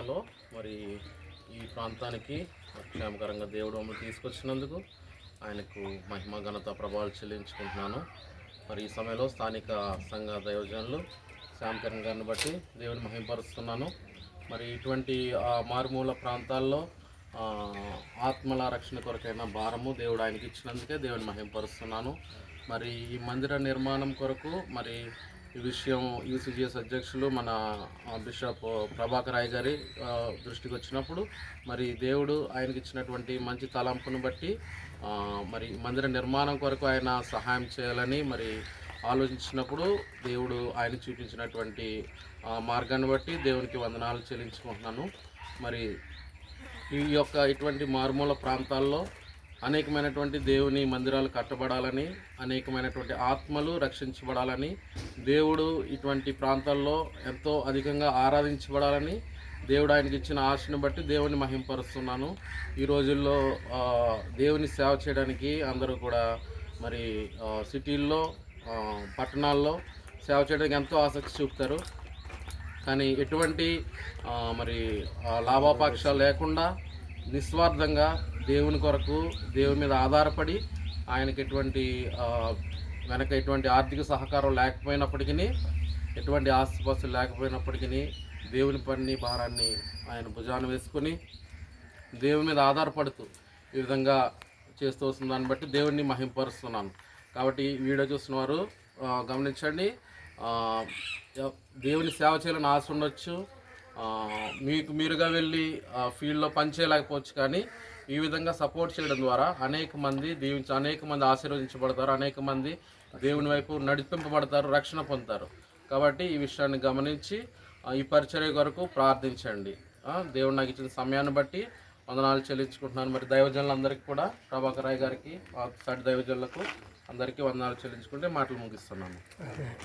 దశలో మరి ఈ ప్రాంతానికి క్షేమకరంగా దేవుడు మమ్మల్ని తీసుకొచ్చినందుకు ఆయనకు మహిమ ఘనత ప్రభావాలు చెల్లించుకుంటున్నాను. మరి ఈ సమయంలో స్థానిక సంఘ దైవజనులు శ్యామకరణ్ గారిని బట్టి దేవుని మహిమపరుస్తున్నాను. మరి ఇటువంటి మారుమూల ప్రాంతాల్లో ఆత్మల రక్షణ కొరకైన భారము దేవుడు ఆయనకి ఇచ్చినందుకే దేవుని మహిమపరుస్తున్నాను. మరి ఈ మందిర నిర్మాణం కొరకు మరి ఈ విషయం యూసీజీఎస్ అధ్యక్షులు మన బిషప్ ప్రభాకర్ రాయ్ గారి దృష్టికి వచ్చినప్పుడు మరి దేవుడు ఆయనకి ఇచ్చినటువంటి మంచి తలంపును బట్టి మరి మందిర నిర్మాణం కొరకు ఆయన సహాయం చేయాలని మరి ఆలోచించినప్పుడు దేవుడు ఆయన చూపించినటువంటి మార్గాన్ని బట్టి దేవునికి వందనాలు చెల్లించుకుంటున్నాను. మరి ఇటువంటి మారుమూల ప్రాంతాల్లో అనేకమైనటువంటి దేవుని మందిరాలు కట్టబడాలని, అనేకమైనటువంటి ఆత్మలు రక్షించబడాలని, దేవుడు ఇటువంటి ప్రాంతాల్లో ఎంతో అధికంగా ఆరాధించబడాలని దేవుడు ఆయనకి ఇచ్చిన ఆశను బట్టి దేవుని మహింపరుస్తున్నాను. ఈ రోజుల్లో దేవుని సేవ చేయడానికి అందరూ కూడా మరి సిటీల్లో పట్టణాల్లో సేవ చేయడానికి ఎంతో ఆసక్తి చూపుతారు. కానీ ఎటువంటి మరి లాభాపేక్ష లేకుండా నిస్వార్థంగా దేవుని కొరకు దేవుని మీద ఆధారపడి ఆయనకి వెనక ఎటువంటి ఆర్థిక సహకారం లేకపోయినప్పటికీ, ఎటువంటి ఆస్తిపాస్తులు లేకపోయినప్పటికీ దేవుని పని భారాన్ని ఆయన భుజాన వేసుకొని దేవుని మీద ఆధారపడుతూ ఈ విధంగా చేస్తూ వస్తున్న దాన్ని బట్టి దేవుడిని మహింపరుస్తున్నాను. కాబట్టి వీడియో చూస్తున్న వారు గమనించండి. దేవుని సేవ చేయాలని ఆశ ఉండొచ్చు, మీకు మీరుగా వెళ్ళి ఫీల్డ్లో పనిచేయలేకపోవచ్చు, కానీ ఈ విధంగా సపోర్ట్ చేయడం ద్వారా అనేక మంది ఆశీర్వదించబడతారు, అనేక మంది దేవుని వైపు నడిపింపబడతారు, రక్షణ పొందుతారు. కాబట్టి ఈ విషయాన్ని గమనించి ఈ పరిచర్య కొరకు ప్రార్థించండి. దేవుడు నాకు ఇచ్చిన సమయాన్ని బట్టి వందనాలు చెల్లించుకుంటున్నాను. మరి దైవజనులందరికీ కూడా ప్రభాకర్ రాయ్ గారికి, సాటి దైవజనులకు అందరికీ వందనాలు చెల్లించుకుంటే మాటలు ముగిస్తున్నాను.